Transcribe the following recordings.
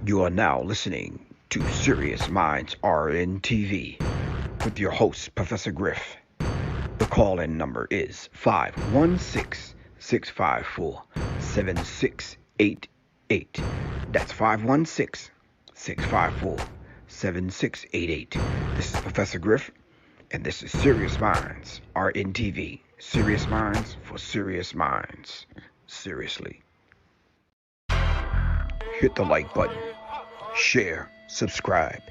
You are now listening to Serious Minds RN TV with your host, Professor Griff. The call-in number is 516-654-7688. That's 516-654-7688. This is Professor Griff, and this is Serious Minds RN TV. Serious Minds for Serious Minds. Seriously. Hit the like button, share, subscribe,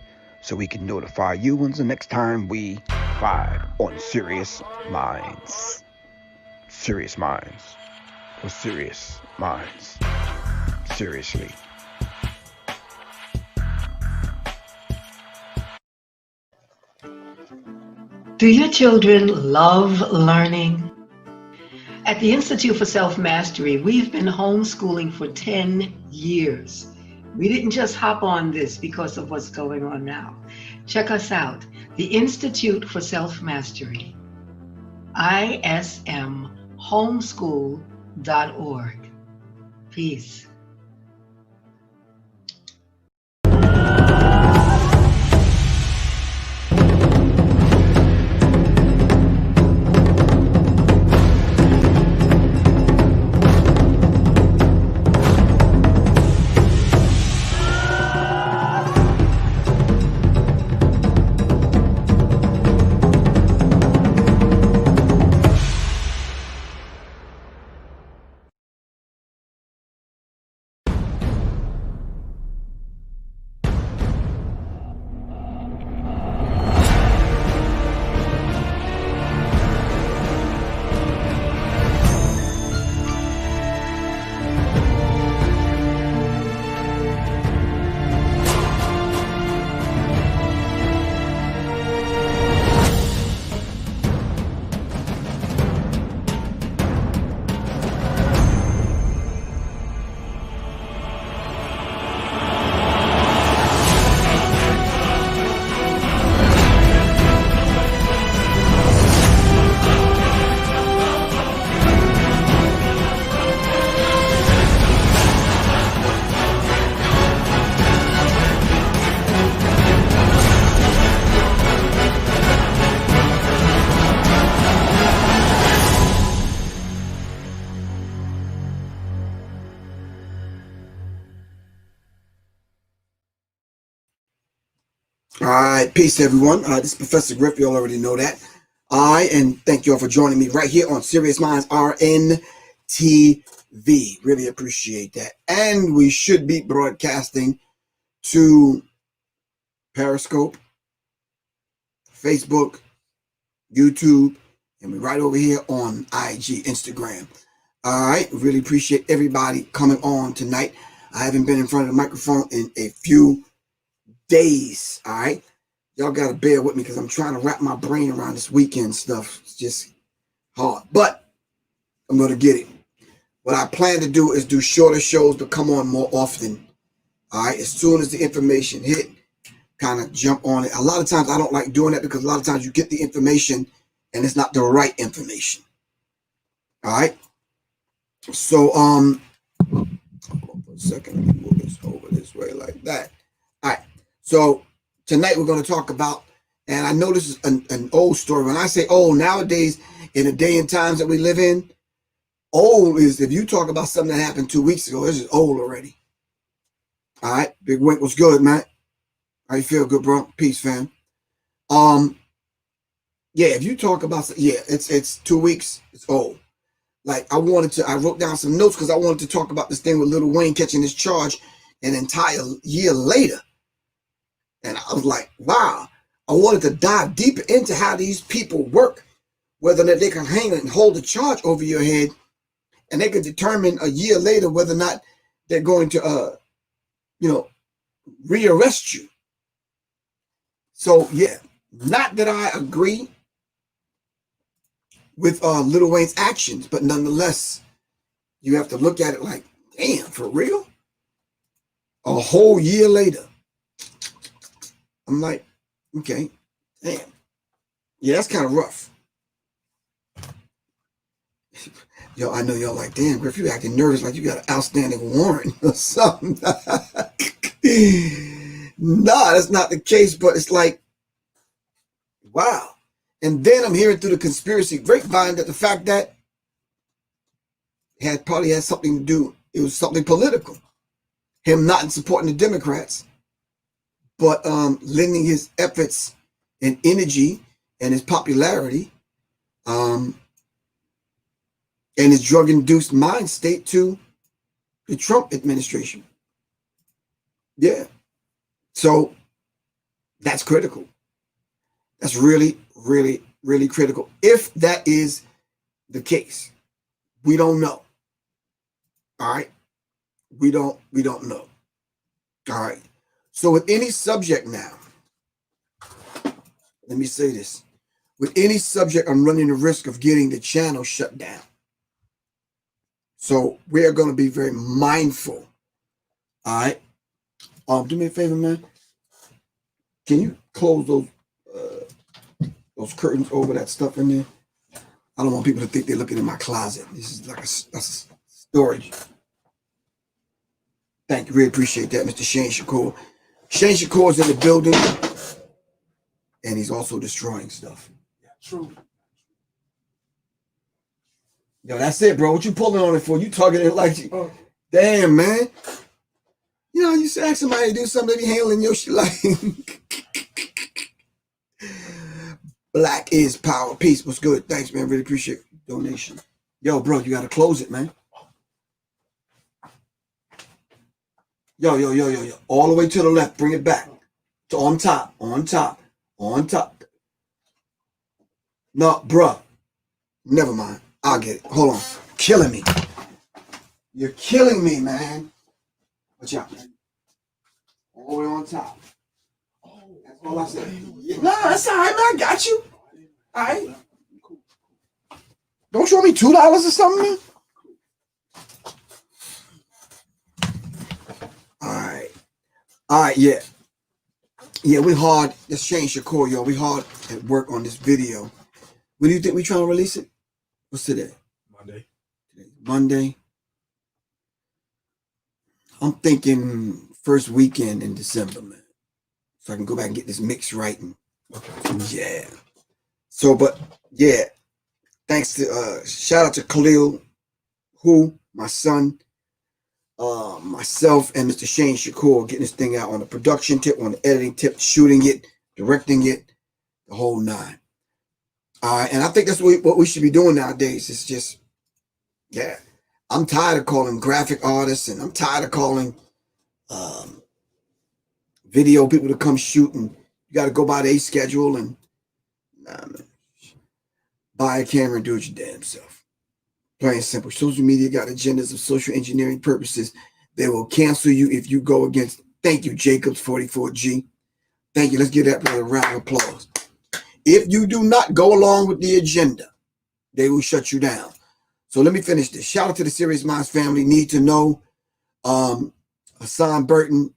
so we can notify you when's the next time we vibe on Serious Minds. Serious Minds for Serious Minds. Seriously. Do your children love learning? At the Institute for Self-Mastery, we've been homeschooling for 10 years. We didn't just hop on this because of what's going on now. Check us out, the Institute for Self-Mastery, ismhomeschool.org. Peace. All right, peace everyone. This is Professor Griff. You all already know that. And thank you all for joining me right here on Serious Minds RN TV. Really appreciate that. And we should be broadcasting to Periscope, Facebook, YouTube, and we're right over here on IG, Instagram. All right, really appreciate everybody coming on tonight. I haven't been in front of the microphone in a few days. All right, y'all gotta bear with me because I'm trying to wrap my brain around this weekend stuff. It's just hard, but I'm gonna get it. What I plan to do is do shorter shows to come on more often. All right, as soon as the information hit, kind of jump on it. A lot of times I don't like doing that because a lot of times you get the information and it's not the right information. All right, so hold on for a second. Let me move this over this way like that. All right. So tonight we're going to talk about, and I know this is an old story. When I say old, nowadays, in the day and times that we live in, old is if you talk about something that happened 2 weeks ago, this is old already. All right, Big Wink, what's good, man? How you feel? Good, bro? Peace, fam. Yeah, if you talk about, it's 2 weeks, it's old. Like I wrote down some notes because I wanted to talk about this thing with Lil Wayne catching his charge an entire year later. And I was like, wow, I wanted to dive deeper into how these people work, whether or not they can hang and hold a charge over your head, and they can determine a year later whether or not they're going to, rearrest you. So, yeah, not that I agree with Lil Wayne's actions, but nonetheless, you have to look at it like, damn, for real? A whole year later. I'm like, okay, damn. Yeah, that's kind of rough. Yo, I know y'all like, damn, Griff, you acting nervous like you got an outstanding warrant or something. Nah, that's not the case, but it's like, wow. And then I'm hearing through the conspiracy grapevine that the fact that probably had something to do, it was something political. Him not supporting the Democrats, but lending his efforts and energy and his popularity and his drug-induced mind state to the Trump administration. Yeah. So that's critical. That's really, really, really critical. If that is the case, we don't know. All right. We don't know. All right. So with any subject now, let me say this. With any subject, I'm running the risk of getting the channel shut down. So we are going to be very mindful. All right. Do me a favor, man. Can you close those curtains over that stuff in there? I don't want people to think they're looking in my closet. This is like that's a storage. Thank you. Really appreciate that, Mr. Shane Shakur. Shane Shakur is in the building, and he's also destroying stuff. Yeah, true. Yo, that's it, bro. What you pulling on it for? You targeting it like you. Damn, man. You know, you ask somebody to do something, they be handling your shit like. Black is power. Peace. What's good? Thanks, man. Really appreciate the donation. Yo, bro, you got to close it, man. Yo. All the way to the left. Bring it back. To on top. No, bruh. Never mind. I'll get it. Hold on. Killing me. You're killing me, man. Watch out, man. All the way on top. That's all I said. No, that's all right, man. I got you. All right. Don't you owe me $2 or something, man? All right, yeah. Yeah, we hard. Let's change your core, yo. We hard at work on this video. When do you think we trying to release it? What's today? Monday. Today's Monday. I'm thinking first weekend in December, man. So I can go back and get this mix right. And, yeah. So, but yeah. Thanks to shout out to Khalil, my son, myself, and Mr. Shane Shakur getting this thing out on the production tip, on the editing tip, shooting it, directing it, the whole nine. And I think that's what we should be doing nowadays. It's just, yeah. I'm tired of calling graphic artists, and I'm tired of calling video people to come shoot, and you got to go by their schedule and man. Buy a camera and do it your damn self. Plain and simple. Social media got agendas of social engineering purposes. They will cancel you if you go against. Thank you, Jacobs44G. Thank you. Let's give that brother a round of applause. If you do not go along with the agenda, they will shut you down. So let me finish this. Shout out to the Serious Minds family. Need to know. Hassan Burton,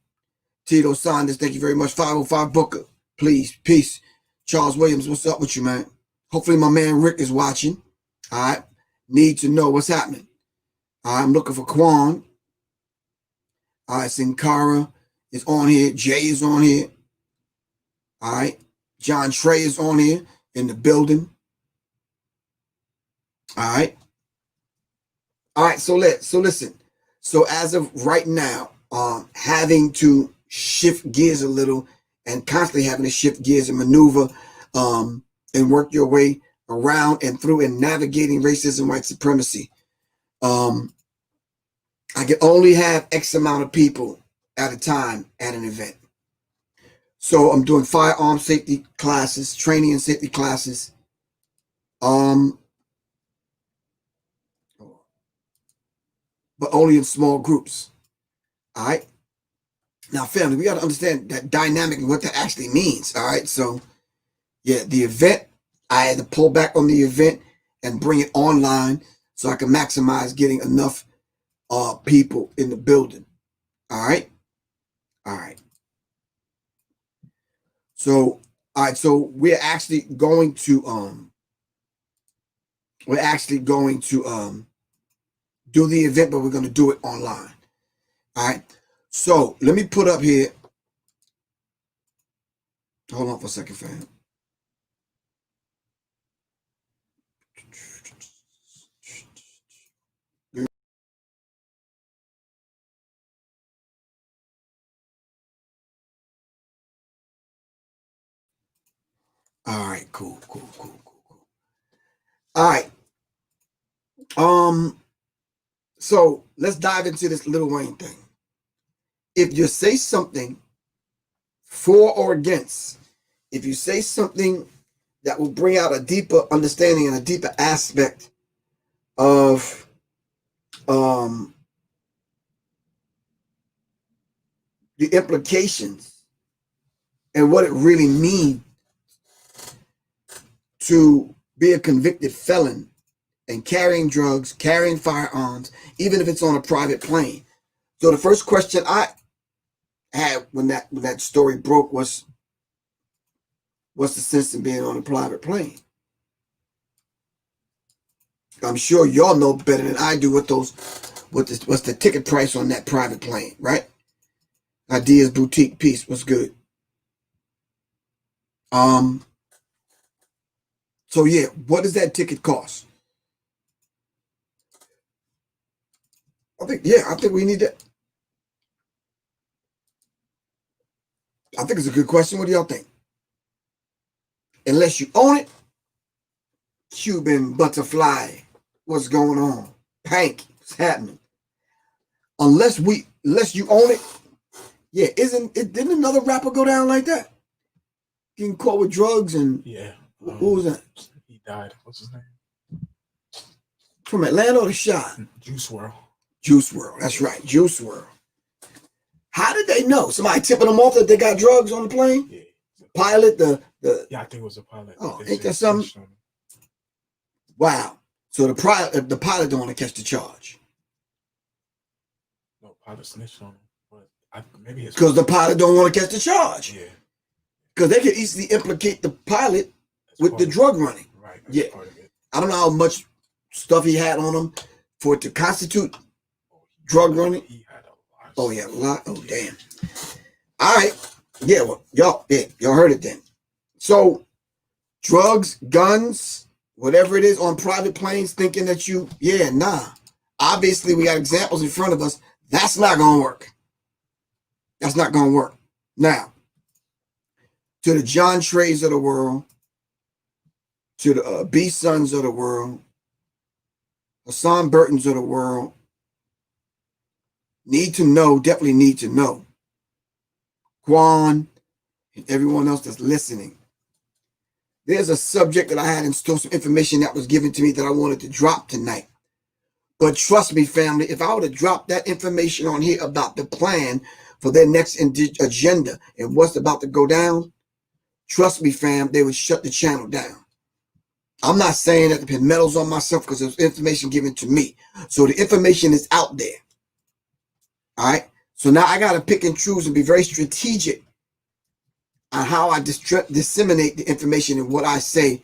Tito Saunders, thank you very much. 505 Booker, please. Peace. Charles Williams, what's up with you, man? Hopefully my man Rick is watching. All right. Need to know what's happening. I'm looking for Quan. All right. Sinkara is on here. Jay is on here. All right. John Trey is on here in the building. All right. All right. So listen. So as of right now, having to shift gears a little and constantly having to shift gears and maneuver, and work your way around and through and navigating racism, white supremacy. I can only have X amount of people at a time at an event. So I'm doing firearm safety classes, training and safety classes. But only in small groups. All right. Now, family, we got to understand that dynamic and what that actually means. All right. So, yeah, the event, I had to pull back on the event and bring it online so I can maximize getting enough people in the building. All right. All right. So, all right. So we're actually going to do the event, but we're going to do it online. All right. So let me put up here. Hold on for a second, fam. All right, cool. All right. So let's dive into this Lil Wayne thing. If you say something for or against, if you say something that will bring out a deeper understanding and a deeper aspect of the implications and what it really means to be a convicted felon and carrying drugs, carrying firearms, even if it's on a private plane. So the first question I had when that story broke was, what's the sense in being on a private plane? I'm sure y'all know better than I do what's the ticket price on that private plane, right? Ideas Boutique Piece was good. So yeah, what does that ticket cost? I think we need that. I think it's a good question. What do y'all think? Unless you own it, Cuban butterfly, what's going on? Pank, what's happening? Unless you own it, yeah, didn't another rapper go down like that? Getting caught with drugs and yeah. Who was that? He died. What's his name? From Atlanta or the Shot? Juice WRLD. Juice WRLD, that's right, Juice WRLD. How did they know? Somebody tipping them off that they got drugs on the plane? Yeah. Pilot, Yeah, I think it was a pilot. Oh, ain't that something? Wow. So the pilot don't want to catch the charge. No, pilot snitched on him. But maybe it's because the pilot don't want to catch the charge. Yeah. Because they could easily implicate the pilot with the drug running. Right. Yeah. Part of it. I don't know how much stuff he had on him for it to constitute drug running. He had a lot. Oh, yeah, a lot. Oh, damn. All right. Yeah, well, y'all heard it then. So, drugs, guns, whatever it is on private planes, thinking that obviously we got examples in front of us. That's not going to work. That's not going to work. Now, to the John Trays of the world, to the B Sons of the world, Hassan Burtons of the world, definitely need to know. Quan and everyone else that's listening. There's a subject that I had in store, some information that was given to me that I wanted to drop tonight. But trust me, family, if I would have dropped that information on here about the plan for their next agenda and what's about to go down, trust me, fam, they would shut the channel down. I'm not saying that to pin medals on myself because there's information given to me. So the information is out there. All right. So now I got to pick and choose and be very strategic on how I disseminate the information and what I say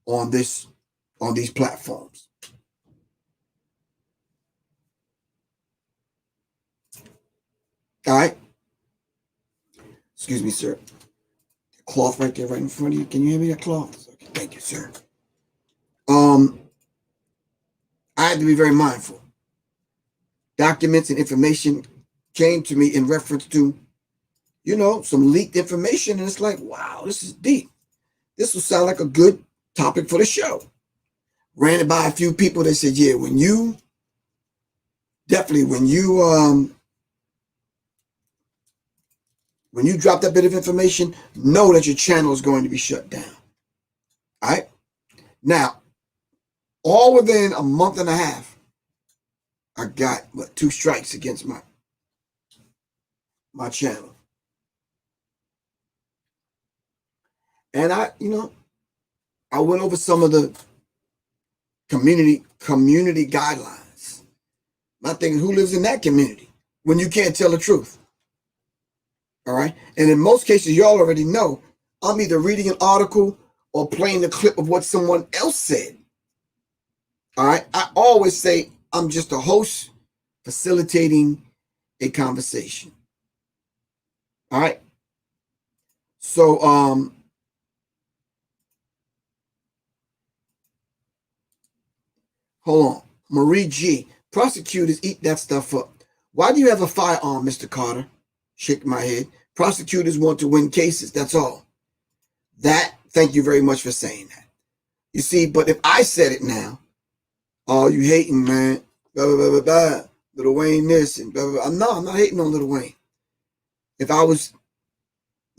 on these platforms. All right. Excuse me, sir. The cloth right there, right in front of you. Can you hear me? That cloth. Okay, thank you, sir. I had to be very mindful. Documents and information came to me in reference to, some leaked information. And it's like, wow, this is deep. This will sound like a good topic for the show. Ran it by a few people that said, yeah, when you drop that bit of information, know that your channel is going to be shut down. All right. Now, all within a month and a half, I got 2 strikes against my channel. And I went over some of the community guidelines. I'm thinking, who lives in that community when you can't tell the truth? All right. And in most cases, y'all already know, I'm either reading an article or playing the clip of what someone else said. All right. I always say I'm just a host facilitating a conversation. All right. So, hold on. Marie G. Prosecutors eat that stuff up. Why do you have a firearm, Mr. Carter? Shake my head. Prosecutors want to win cases. That's all. Thank you very much for saying that. You see, but if I said it now, oh, you hating, man. Blah, blah, blah, blah, blah. Lil Wayne this and blah, blah, blah. No, I'm not hating on Lil Wayne. If I was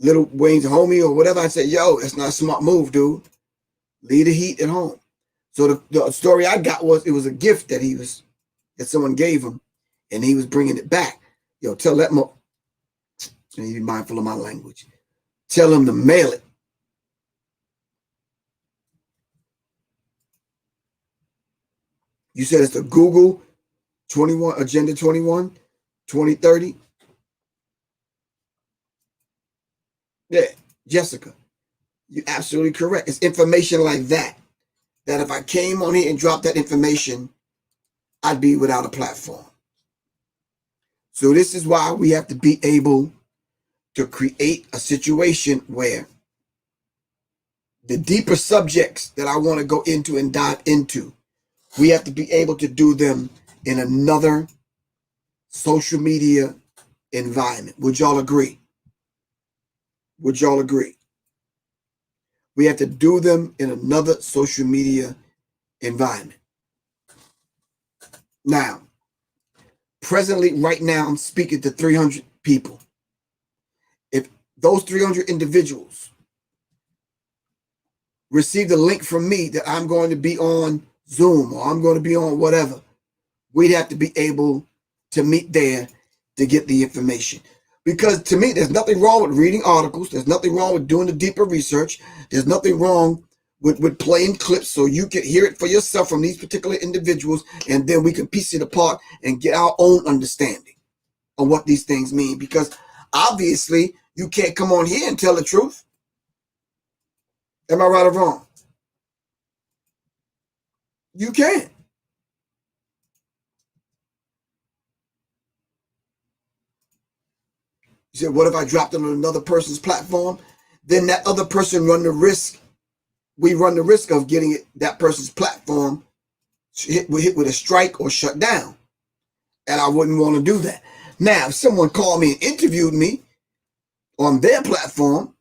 Lil Wayne's homie or whatever, I said, yo, that's not a smart move, dude. Leave the heat at home. So the story I got was it was a gift that someone gave him, and he was bringing it back. Yo, tell that be mindful of my language. Tell him to mail it. You said it's the Google 21 Agenda 21, 2030. Yeah, Jessica, you're absolutely correct. It's information like that if I came on here and dropped that information, I'd be without a platform. So this is why we have to be able to create a situation where the deeper subjects that I want to go into and dive into, we have to be able to do them in another social media environment. Would y'all agree? Would y'all agree? We have to do them in another social media environment. Now, presently, right now, I'm speaking to 300 people. If those 300 individuals receive the link from me that I'm going to be on Zoom or I'm going to be on whatever, we'd have to be able to meet there to get the information. Because to me, there's nothing wrong with reading articles. There's nothing wrong with doing the deeper research. There's nothing wrong with playing clips so you can hear it for yourself from these particular individuals, and then we can piece it apart and get our own understanding of what these things mean. Because obviously, you can't come on here and tell the truth. Am I right or wrong? You can't. You said, what if I dropped it on another person's platform? Then that other person run the risk. We run the risk of getting that person's platform hit with a strike or shut down. And I wouldn't want to do that. Now, if someone called me and interviewed me on their platform,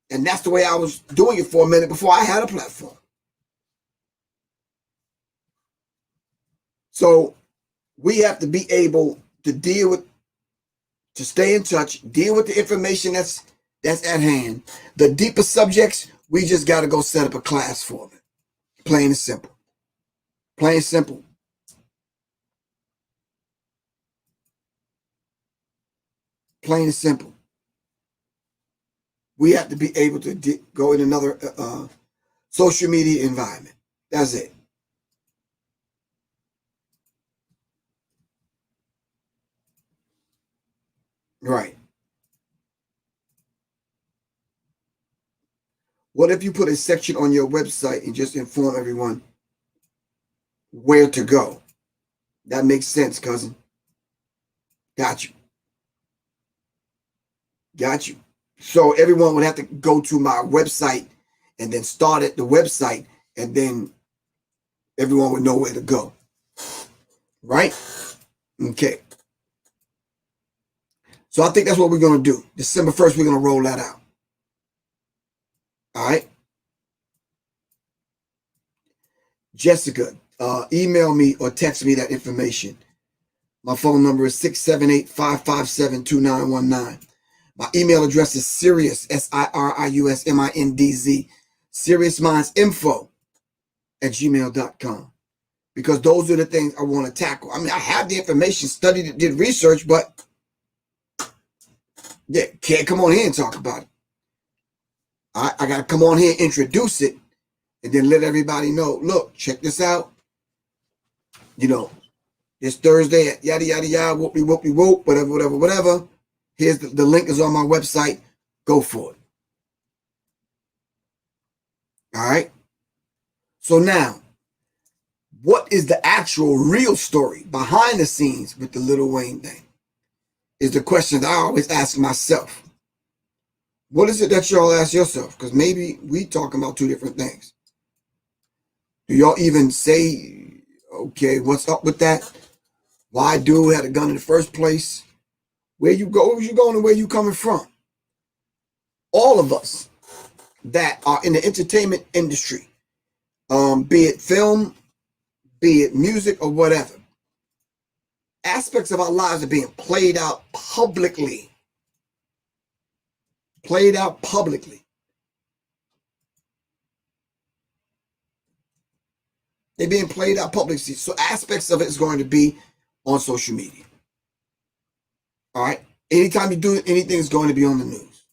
and that's the way I was doing it for a minute before I had a platform. So we have to be able to stay in touch, deal with the information that's at hand. The deeper subjects, we just got to go set up a class for them. Plain and simple. Plain and simple. Plain and simple. We have to be able to go in another social media environment. That's it. Right. What if you put a section on your website and just inform everyone where to go? That makes sense, cousin. Got you. Got you. So everyone would have to go to my website and then start at the website, and then everyone would know where to go. Right? Okay. So I think that's what we're going to do. December 1st, we're going to roll that out. All right. Jessica, email me or text me that information. My phone number is 678-557-2919. My email address is Sirius, SIRIUSMINDZ, SeriousMindsInfo@gmail.com. Because those are the things I want to tackle. I mean, I have the information, studied it, did research, but yeah, can't come on here and talk about it. I got to come on here and introduce it and then let everybody know, look, check this out. You know, this Thursday at yada, yada, yada, whoopie, whoopie, whoop, whatever, whatever, whatever. Here's the link is on my website. Go for it. All right. So now, what is the actual real story behind the scenes with the Lil Wayne thing? is the question that I always ask myself. What is it that y'all ask yourself? Because maybe we talking about two different things. Do y'all even say, okay, what's up with that? Why dude had a gun in the first place? Where you go, where you going, and where you coming from? All of us that are in the entertainment industry, be it film, be it music or whatever, aspects of our lives are being played out publicly. Played out publicly. They're being played out publicly. So aspects of it is going to be on social media. All right? Anytime you do anything, it's going to be on the news.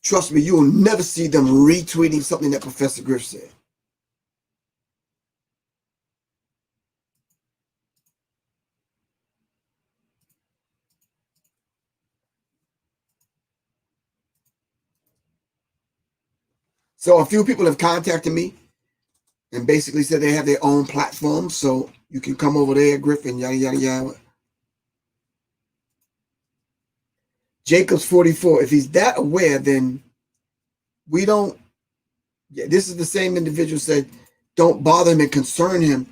Trust me, you will never see them retweeting something that Professor Griff said. So a few people have contacted me and basically said they have their own platform, so you can come over there, Griffin, yada, yada, yada. Jacob's 44. If he's that aware, then we don't. Yeah, this is the same individual said, don't bother him and concern him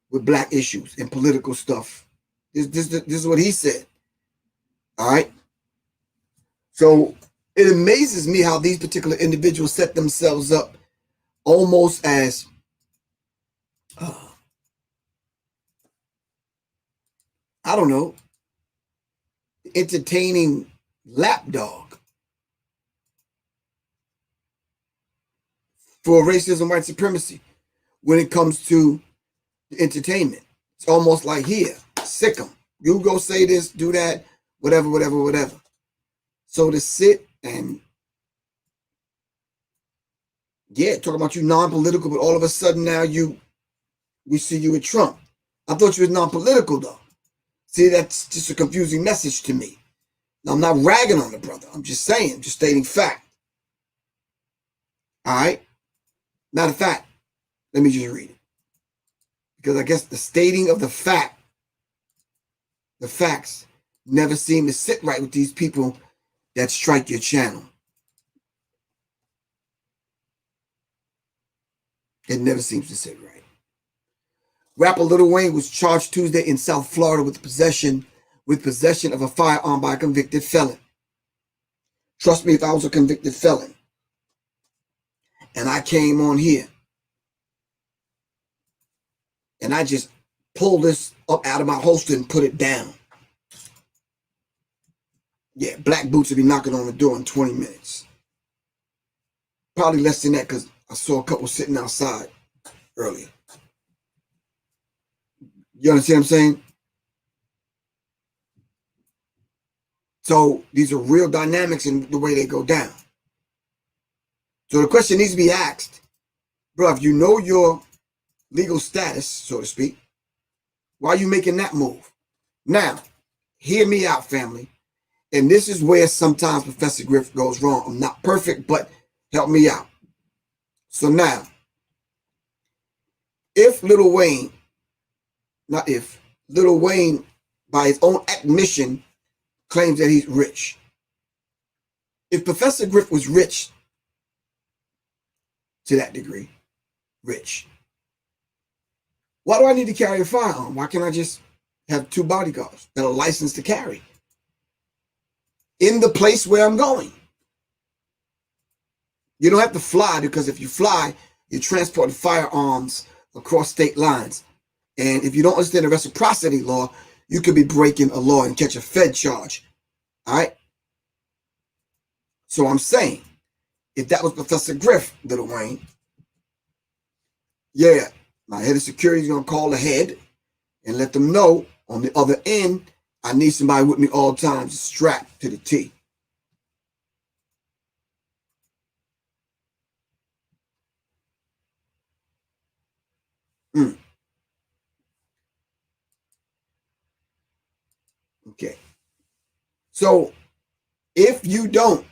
with black issues and political stuff. This is what he said. All right. So it amazes me how these particular individuals set themselves up almost as I don't know, entertaining lapdog for racism, white supremacy when it comes to entertainment. It's almost like, here, sick 'em. You go say this, do that, whatever, whatever, whatever. So to sit and, yeah, talk about you non-political, but all of a sudden now we see you with Trump. I thought you was non-political though. See, that's just a confusing message to me. Now, I'm not ragging on the brother. I'm just saying, just stating fact. All right? Matter of fact, let me just read it. Because I guess the stating of the facts never seem to sit right with these people that strike your channel. It never seems to sit right. Rapper Lil Wayne was charged Tuesday in South Florida with possession of a firearm by a convicted felon. Trust me, if I was a convicted felon and I came on here and I just pulled this up out of my holster and put it down, yeah, black boots would be knocking on the door in 20 minutes. Probably less than that because I saw a couple sitting outside earlier. You understand what I'm saying? So these are real dynamics in the way they go down. So the question needs to be asked, bro, if you know your legal status, so to speak, why are you making that move? Now, hear me out, family. And this is where sometimes Professor Griff goes wrong. I'm not perfect, but help me out. So now, Lil Wayne, by his own admission, claims that he's rich. If Professor Griff was rich to that degree, rich, why do I need to carry a firearm? Why can't I just have 2 bodyguards that are licensed to carry in the place where I'm going? You don't have to fly, because if you fly, you're transporting firearms across state lines. And if you don't understand the reciprocity law, you could be breaking a law and catch a Fed charge. All right? So I'm saying, if that was Professor Griff, Lil Wayne, yeah, my head of security is going to call ahead and let them know on the other end, I need somebody with me all the time, strapped to the T. Okay. So if you don't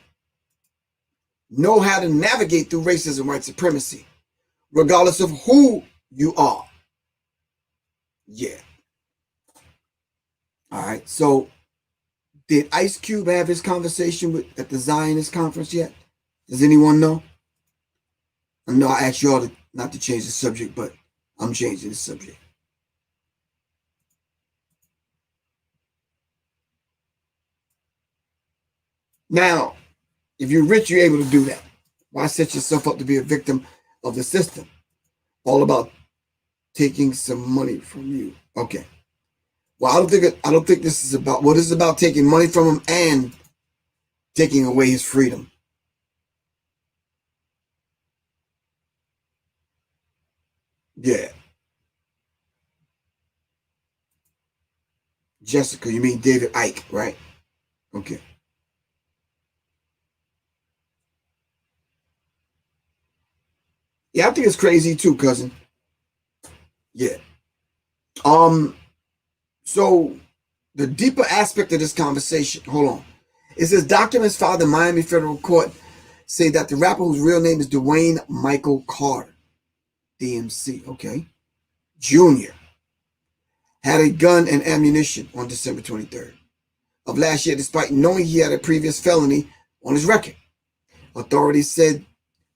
know how to navigate through racism, white supremacy, regardless of who you are, yeah. All right. So Did Ice Cube have his conversation at the Zionist conference yet? Does anyone know? I know I asked y'all not to change the subject, but I'm changing the subject. Now, if you're rich, you're able to do that. Why set yourself up to be a victim of the system? All about taking some money from you. Okay. Well, I don't think this is about. Well, this is about taking money from him and taking away his freedom. Yeah. Jessica, you mean David Icke, right? Okay. Yeah, I think it's crazy too, cousin. Yeah. So the deeper aspect of this conversation, hold on. It says documents filed in Miami federal court say that the rapper whose real name is Dwayne Michael Carter, DMC, okay, Jr., had a gun and ammunition on December 23rd of last year, despite knowing he had a previous felony on his record. Authorities said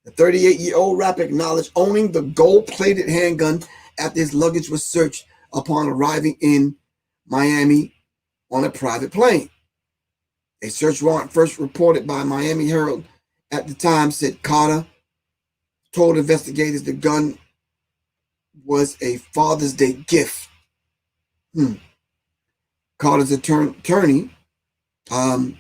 the 38-year-old rapper acknowledged owning the gold-plated handgun after his luggage was searched upon arriving in Miami on a private plane. A search warrant first reported by Miami Herald at the time said Carter told investigators the gun was a Father's Day gift. Carter's attorney, Howard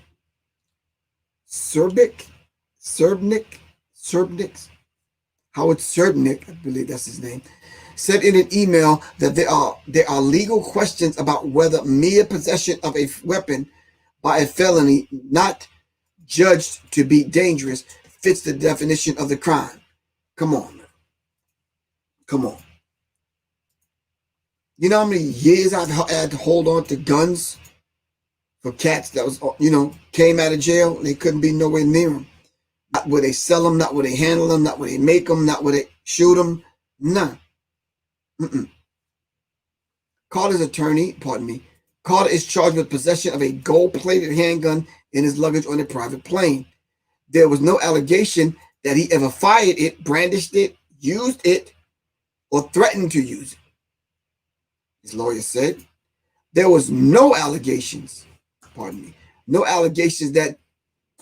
Serbnik, I believe that's his name, said in an email that there are legal questions about whether mere possession of a weapon by a felony not judged to be dangerous fits the definition of the crime. Come on, man. Come on. You know how many years I've had to hold on to guns for cats that was, came out of jail? They couldn't be nowhere near them. Not where they sell them, not where they handle them, not where they make them, not where they shoot them. None. Carter's attorney, Carter is charged with possession of a gold-plated handgun in his luggage on a private plane. There was no allegation that he ever fired it, brandished it, used it, or threatened to use it. His lawyer said there was no allegations, no allegations that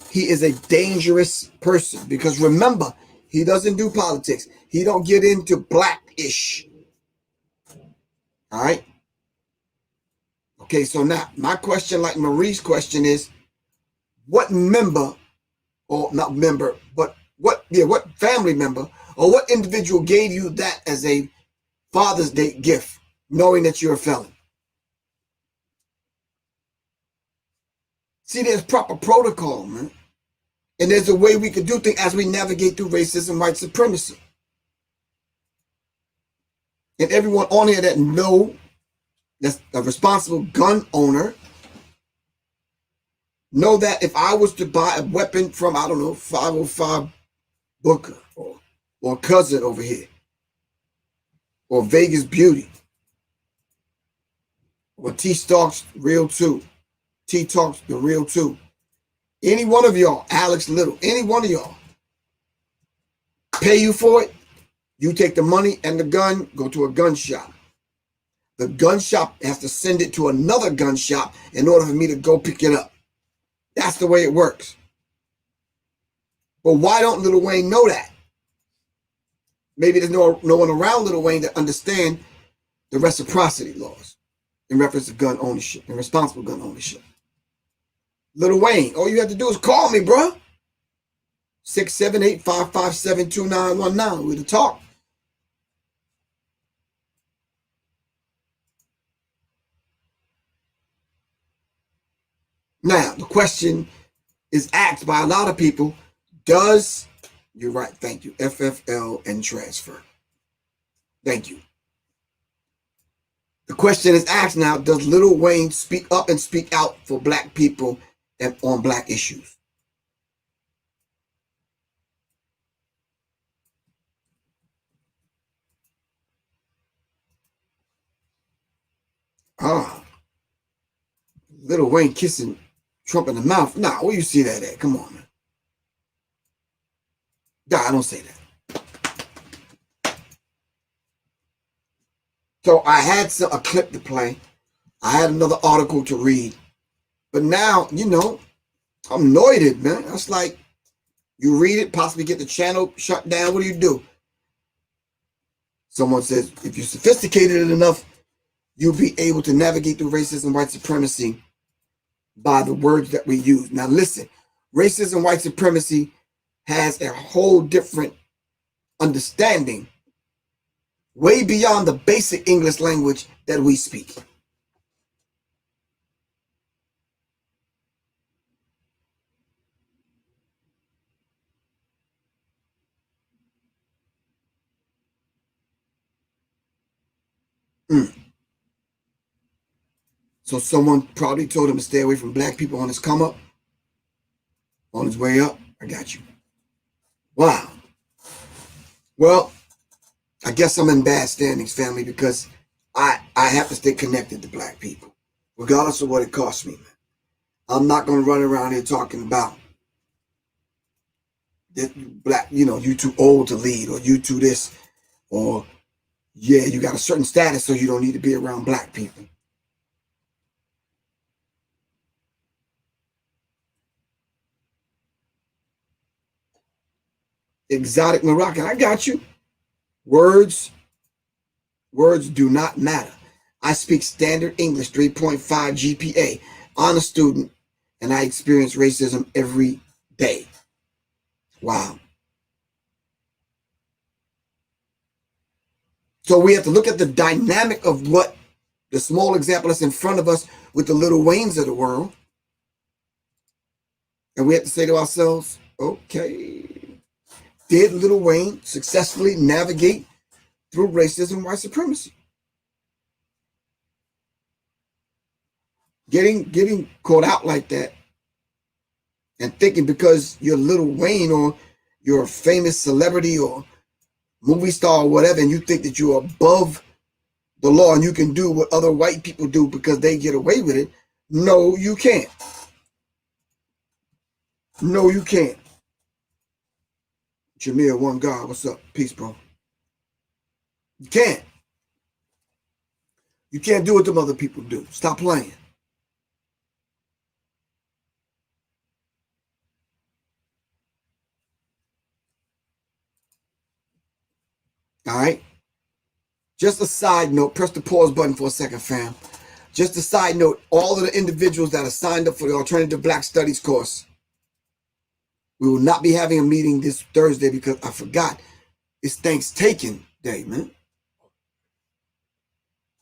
he is a dangerous person. Because remember, he doesn't do politics. He don't get into black-ish. All right? Okay, so now my question, like Marie's question, is what member, or not member, but what family member or what individual gave you that as a Father's Day gift, knowing that you're a felon? See, there's proper protocol, man. And there's a way we can do things as we navigate through racism, white supremacy. And everyone on here that know that's a responsible gun owner, know that if I was to buy a weapon from, 505 Booker or cousin over here, or Vegas Beauty, or T-Starks Real 2, T-Talks the Real 2, any one of y'all, Alex Little, any one of y'all, pay you for it, you take the money and the gun, go to a gun shop. The gun shop has to send it to another gun shop in order for me to go pick it up. That's the way it works. But why don't Lil Wayne know that? Maybe there's no one around Lil Wayne that understand the reciprocity laws in reference to gun ownership and responsible gun ownership. Lil Wayne, all you have to do is call me, bro. 678-557-2919. We're to talk. Now, the question is asked by a lot of people, you're right, thank you, FFL and transfer. Thank you. The question is asked now, does Lil Wayne speak up and speak out for black people and on black issues? Lil Wayne kissing Trump in the mouth. Nah, where you see that at? Come on, man. Nah, I don't say that. So I had a clip to play. I had another article to read. But now, you know, I'm annoyed, man. That's like, you read it, possibly get the channel shut down. What do? Someone says, if you're sophisticated enough, you'll be able to navigate through racism, white supremacy by the words that we use. Now listen, racism, white supremacy has a whole different understanding way beyond the basic English language that we speak. So someone probably told him to stay away from black people on his come up, on his way up. I got you. Wow. Well, I guess I'm in bad standings, family, because I have to stay connected to black people, regardless of what it costs me, man. I'm not going to run around here talking about that black, you know, you too old to lead, or you too this, or yeah, you got a certain status, so you don't need to be around black people. Exotic Moroccan, I got you. Words do not matter. I speak standard English, 3.5 GPA, honor student, and I experience racism every day. Wow. So we have to look at the dynamic of what the small example that's in front of us with the Lil Waynes of the world. And we have to say to ourselves, okay, did Lil Wayne successfully navigate through racism and white supremacy? Getting caught out like that and thinking because you're Lil Wayne or you're a famous celebrity or movie star or whatever, and you think that you're above the law and you can do what other white people do because they get away with it. No, you can't. No, you can't. Jameer, one God, what's up? Peace, bro. You can't. You can't do what them other people do. Stop playing. All right? Just a side note, press the pause button for a second, fam. Just a side note, all of the individuals that are signed up for the Alternative Black Studies course, we will not be having a meeting this Thursday because I forgot. It's Thanksgiving Day, man.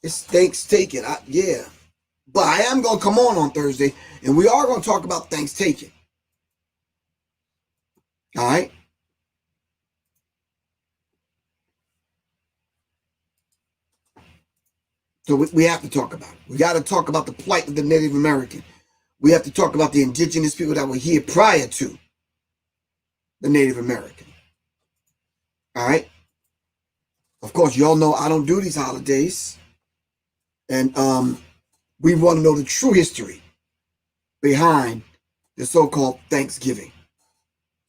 It's Thanksgiving. Yeah. But I am going to come on Thursday, and we are going to talk about Thanksgiving. All right? So we have to talk about it. We got to talk about the plight of the Native American. We have to talk about the indigenous people that were here prior to the Native American. All right? Of course, y'all know I don't do these holidays. And we want to know the true history behind the so-called Thanksgiving.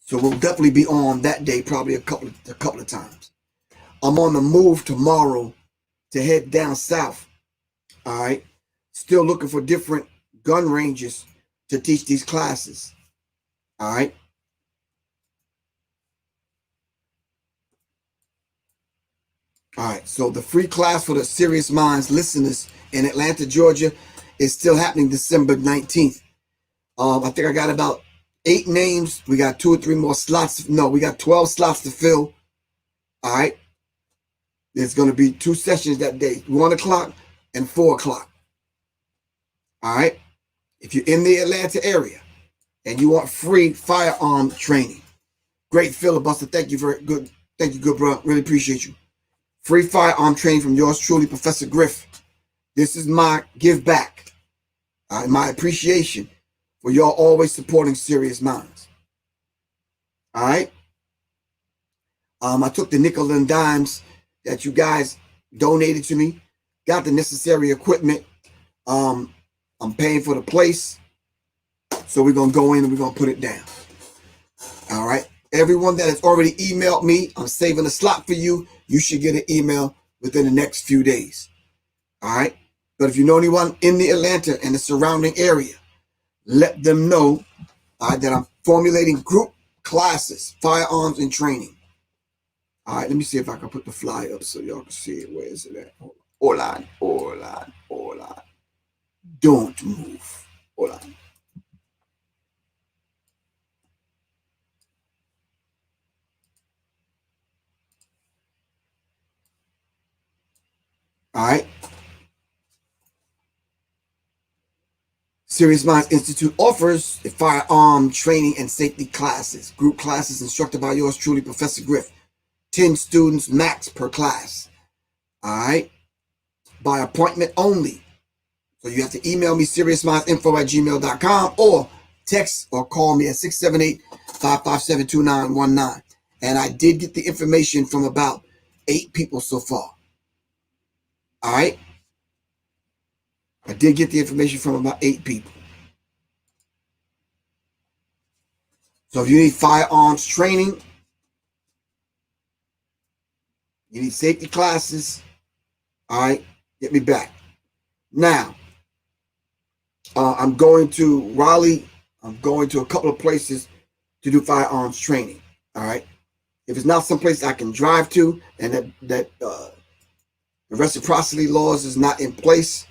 So we'll definitely be on that day probably a couple of times. I'm on the move tomorrow to head down south. All right. Still looking for different gun ranges to teach these classes. All right. All right. So the free class for the Serious Minds listeners in Atlanta, Georgia is still happening December 19th. I think I got about 8 names. We got 2 or 3 more slots. No, we got 12 slots to fill. All right. There's going to be 2 sessions that day, 1 o'clock and 4 o'clock. All right. If you're in the Atlanta area and you want free firearm training, great filibuster. Thank you, very good. Thank you, good bro. Really appreciate you. Free firearm training from yours truly, Professor Griff. This is my give back. My appreciation for y'all always supporting Serious Minds. All right. I took the nickel and dimes that you guys donated to me, got the necessary equipment. I'm paying for the place. So we're going to go in and we're going to put it down. All right. Everyone that has already emailed me, I'm saving a slot for you. You should get an email within the next few days. All right. But if you know anyone in the Atlanta and the surrounding area, let them know that I'm formulating group classes, firearms and training. All right. Let me see if I can put the flyer up so y'all can see it. Where is it at? Hold on. Don't move. Hold on. All right. Serious Minds Institute offers a firearm training and safety classes. Group classes instructed by yours truly, Professor Griff. 10 students max per class. All right. By appointment only. So you have to email me, seriousmindsinfo@gmail.com, or text or call me at 678-557-2919. And I did get the information from about 8 people so far. All right. I did get the information from about 8 people. So if you need firearms training, you need safety classes, all right, get me back. Now, I'm going to Raleigh. I'm going to a couple of places to do firearms training, all right? If it's not someplace I can drive to and that the reciprocity laws is not in place,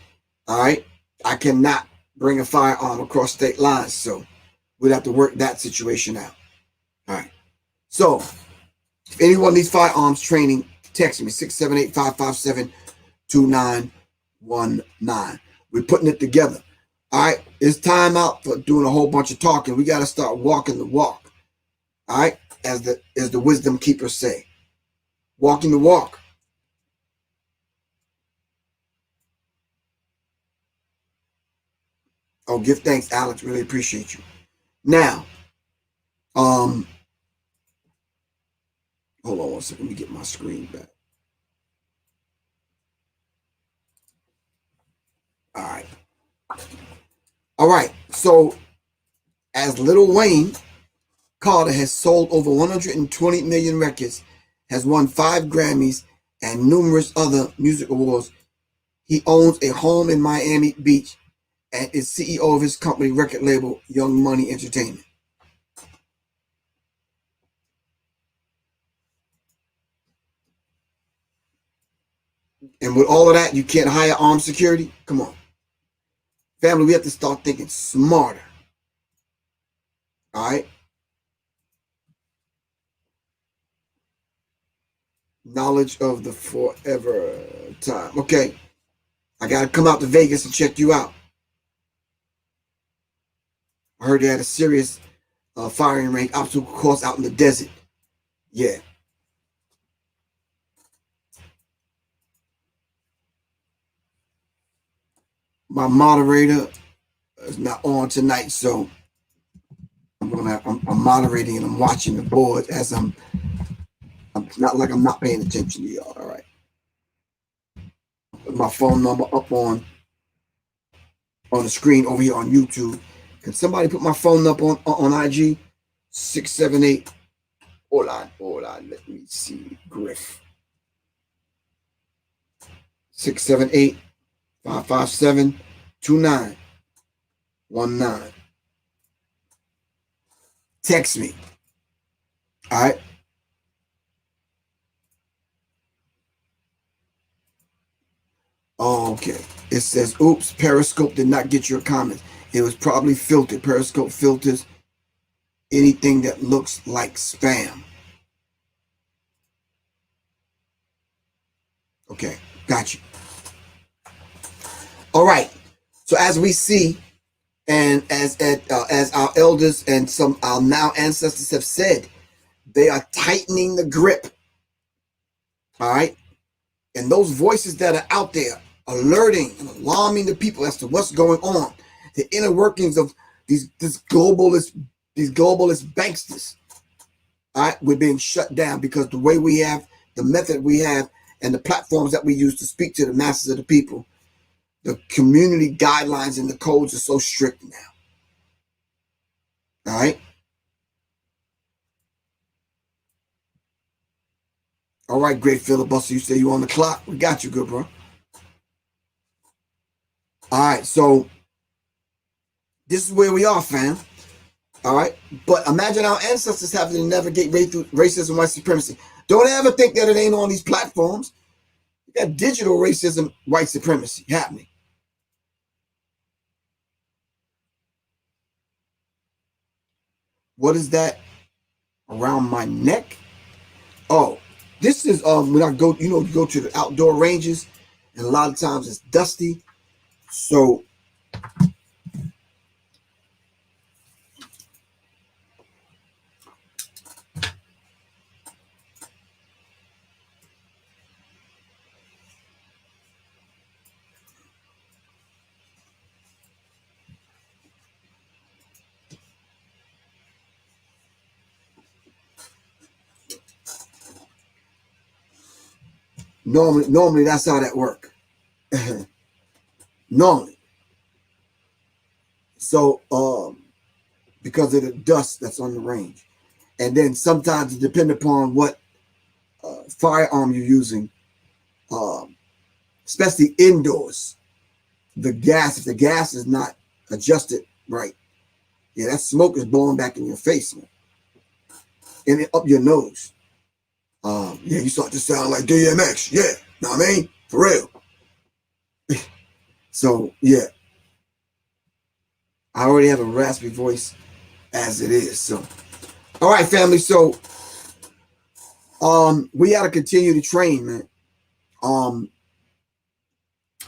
all right, I cannot bring a firearm across state lines. So we'd have to work that situation out. All right. So if anyone needs firearms training, text me 678-557-2919. We're putting it together. All right. It's time out for doing a whole bunch of talking. We got to start walking the walk. All right. As the wisdom keepers say, walking the walk. Oh, give thanks, Alex. Really appreciate you. Now, hold on one second. Let me get my screen back. All right. So, as Lil Wayne, Carter has sold over 120 million records, has won 5 Grammys and numerous other music awards. He owns a home in Miami Beach and is CEO of his company record label, Young Money Entertainment. And with all of that, you can't hire armed security? Come on. Family, we have to start thinking smarter. All right? Knowledge of the forever time. Okay. I got to come out to Vegas and check you out. I heard they had a serious firing range, obstacle course out in the desert. Yeah. My moderator is not on tonight, so I'm moderating and I'm watching the board as I'm not like I'm not paying attention to y'all. All right. Put my phone number up on the screen over here on YouTube. Can somebody put my phone up on IG? 678. Hold on. Let me see. Griff. 678-557-2919. Text me. All right. Okay. It says, oops, Periscope did not get your comments. It was probably filtered. Periscope filters anything that looks like spam. Okay. Got you. All right. So as we see, and as our elders and some our now ancestors have said, they are tightening the grip. All right. And those voices that are out there alerting and alarming the people as to what's going on, the inner workings of these globalist banksters. All right, we're being shut down because the way we have, the method we have, and the platforms that we use to speak to the masses of the people, the community guidelines and the codes are so strict now. All right. All right, great filibuster. You say you on the clock. We got you, good bro. All right, so this is where we are, fam. All right, but imagine our ancestors having to navigate racism, white supremacy. Don't ever think that it ain't on these platforms. You got digital racism, white supremacy happening. What is that around my neck? Oh, this is when I go, you go to the outdoor ranges, and a lot of times it's dusty. So normally that's how that work. Normally. So because of the dust that's on the range. And then sometimes it depends upon what firearm you're using, especially indoors. If the gas is not adjusted right, yeah, that smoke is blowing back in your face, man. And up your nose. Yeah, you start to sound like DMX. Yeah, know what I mean? For real. So, yeah. I already have a raspy voice as it is. So, all right, family. So, we got to continue to train, man.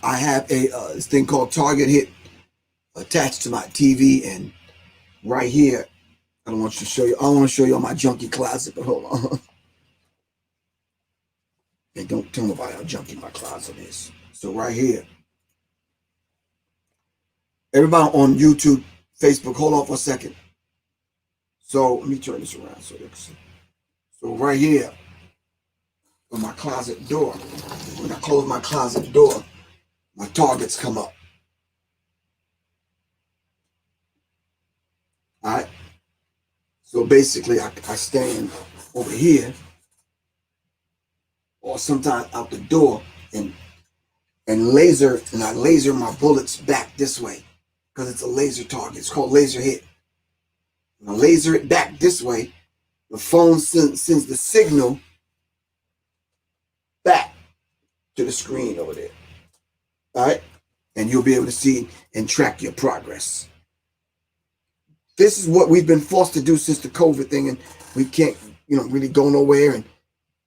I have this thing called Target Hit attached to my TV, and right here, I don't want to show you. I want to show you all my junkie closet, but hold on. Hey, don't tell nobody how junky my closet is. So right here, everybody on YouTube, Facebook, hold on for a second. So let me turn this around so you can see. So right here, on my closet door, when I close my closet door, my targets come up. All right. So basically, I stand over here, or sometimes out the door, and I laser my bullets back this way, because it's a laser target. It's called laser hit. When I laser it back this way, the phone sends the signal back to the screen over there. All right? And you'll be able to see and track your progress. This is what we've been forced to do since the COVID thing, and we can't, really go nowhere and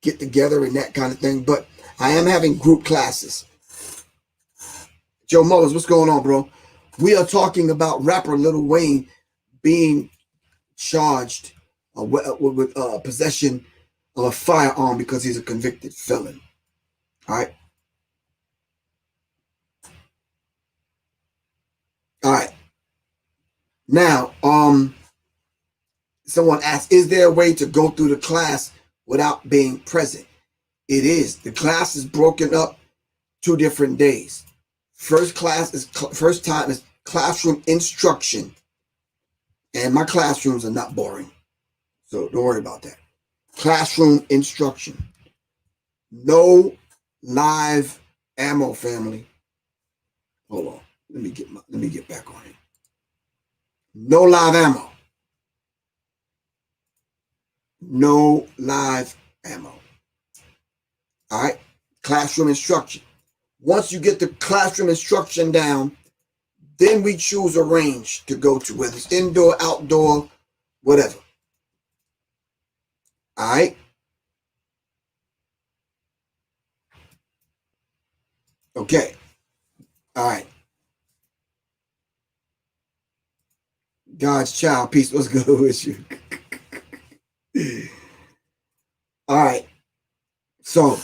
get together and that kind of thing. But I am having group classes. Joe Mullins, what's going on, bro? We are talking about rapper Lil Wayne being charged with possession of a firearm because he's a convicted felon. All right. All right. Now, someone asked, is there a way to go through the class without being present? It is. The class is broken up 2 different days. First time is classroom instruction. And my classrooms are not boring. So don't worry about that. Classroom instruction. No live ammo, family. Hold on. Let me get back on it. No live ammo. No live ammo. All right. Classroom instruction. Once you get the classroom instruction down, then we choose a range to go to, whether it's indoor, outdoor, whatever. All right. Okay. All right. God's child, peace. What's good with you? All right. So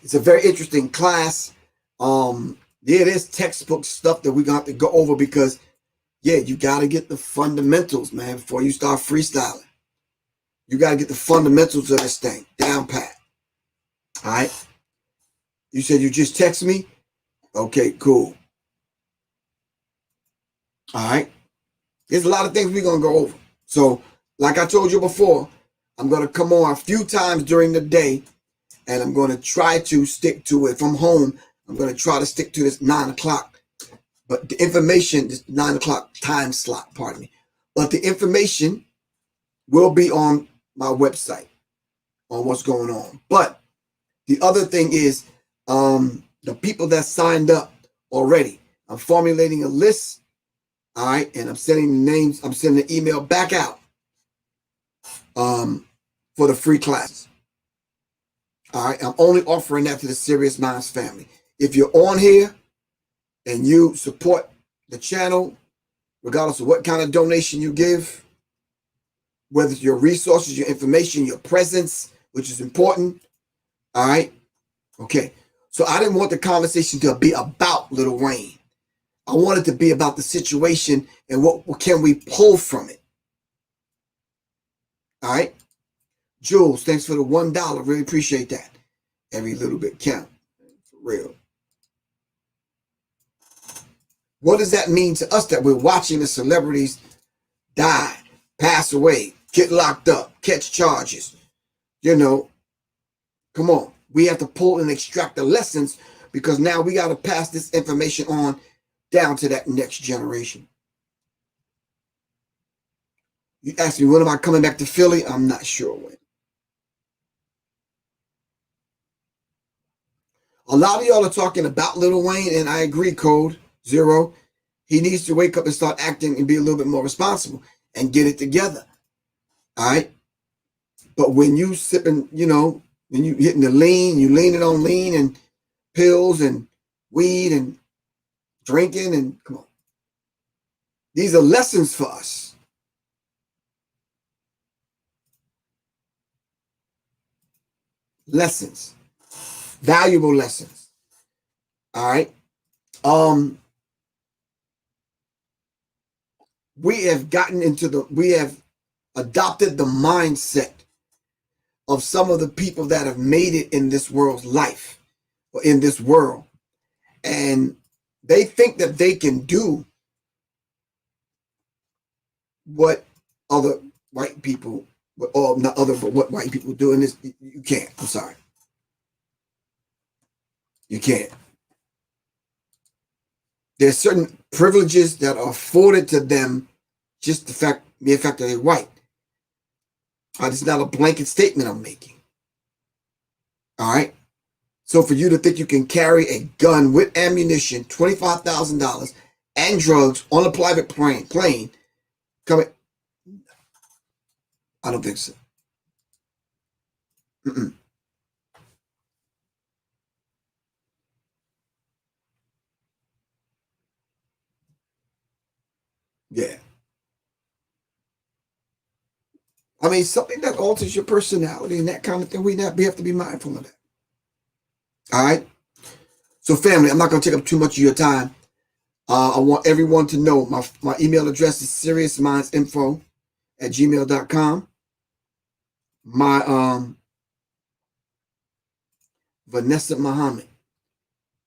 it's a very interesting class. Yeah, there's textbook stuff that we're gonna have to go over because, yeah, you gotta get the fundamentals, man, before you start freestyling. You gotta get the fundamentals of this thing down pat. All right. You said you just text me? Okay, cool. All right. There's a lot of things we're going to go over. So, like I told you before, I'm going to come on a few times during the day, and I'm going to try to stick to it. If I'm home, I'm going to try to stick to this 9 o'clock. But the information, this 9 o'clock time slot, pardon me. But the information will be on my website on what's going on. But the other thing is, the people that signed up already, I'm formulating a list. All right, and I'm sending the names. I'm sending the email back out for the free classes. All right, I'm only offering that to the Serious Minds family. If you're on here and you support the channel, regardless of what kind of donation you give, whether it's your resources, your information, your presence, which is important. All right, okay. So I didn't want the conversation to be about Lil Wayne. I want it to be about the situation and what can we pull from it. All right. Jules, thanks for the $1. Really appreciate that. Every little bit count. For real. What does that mean to us that we're watching the celebrities die, pass away, get locked up, catch charges? You know, come on. We have to pull and extract the lessons, because now we got to pass this information on down to that next generation. You ask me, when am I coming back to Philly? I'm not sure when. A lot of y'all are talking about Lil Wayne, and I agree, Code Zero. He needs to wake up and start acting and be a little bit more responsible and get it together. All right? But when you sipping, you know, when you hitting the lean, you leaning on lean and pills and weed and drinking, and come on. These are lessons for us. Lessons. Valuable lessons. All right. We have adopted the mindset of some of the people that have made it in this world's life, or in this world. And they think that they can do what other white people, not other, but what white people do in this. You can't. I'm sorry. You can't. There's certain privileges that are afforded to them, just the mere fact that they're white. It's not a blanket statement I'm making. All right. So for you to think you can carry a gun with ammunition, $25,000, and drugs on a private plane, coming, I don't think so. Mm-mm. Yeah. I mean, something that alters your personality and that kind of thing, we have to be mindful of that. All right. So family, I'm not going to take up too much of your time. I want everyone to know my email address is seriousmindsinfo@gmail.com. My Vanessa Muhammad.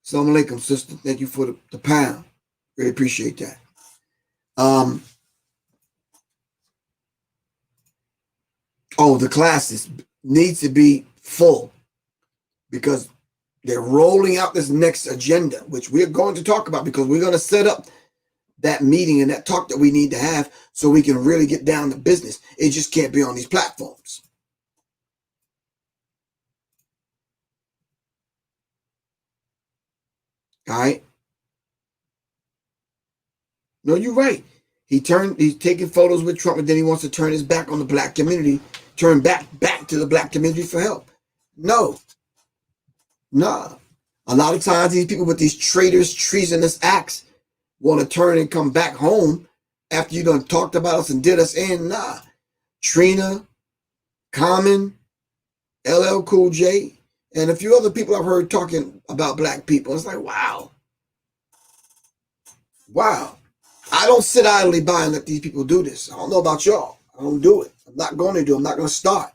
Assalamu alaikum, sister. Thank you for the pound. Really appreciate that. The classes need to be full, because they're rolling out this next agenda, which we're going to talk about, because we're going to set up that meeting and that talk that we need to have so we can really get down to business. It just can't be on these platforms. All right. No, you're right. He's taking photos with Trump, and then he wants to turn his back on the black community, turn back to the black community for help. No. Nah. A lot of times these people with these traitors, treasonous acts want to turn and come back home after you done talked about us and did us in. Nah. Trina, Common, LL Cool J, and a few other people I've heard talking about black people. It's like, wow. Wow. I don't sit idly by and let these people do this. I don't know about y'all. I don't do it. I'm not going to do it. I'm not going to start.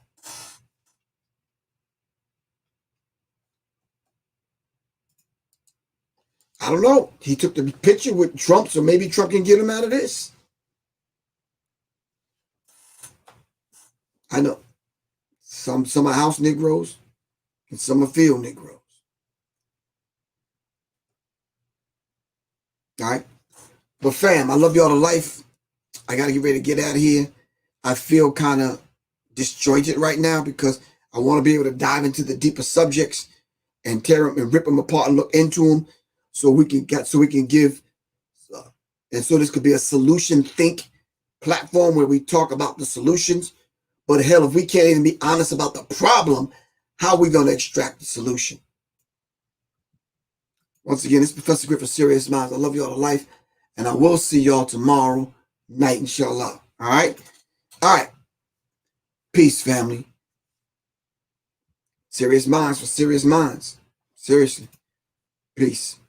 I don't know. He took the picture with Trump, so maybe Trump can get him out of this. I know some are house Negroes and some are field Negroes. All right. But fam, I love y'all to life. I got to get ready to get out of here. I feel kind of disjointed right now because I want to be able to dive into the deeper subjects and tear them and rip them apart and look into them so we can give. And so this could be a solution think platform where we talk about the solutions. But hell, if we can't even be honest about the problem, how are we going to extract the solution? Once again, it's Professor Griff for Serious Minds. I love y'all to life. And I will see y'all tomorrow night, inshallah. All right? All right. Peace, family. Serious minds for serious minds. Seriously. Peace.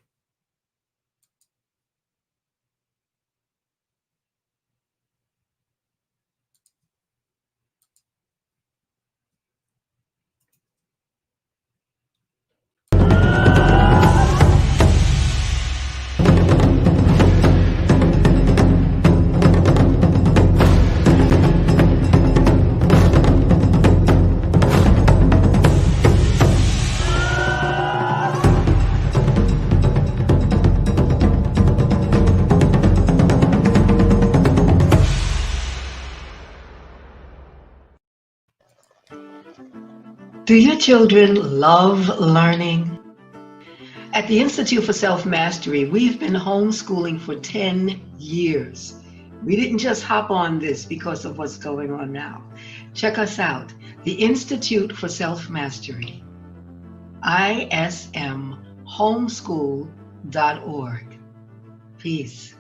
Do your children love learning? At the Institute for Self-Mastery, we've been homeschooling for 10 years. We didn't just hop on this because of what's going on now. Check us out, the Institute for Self-Mastery, ismhomeschool.org. Peace.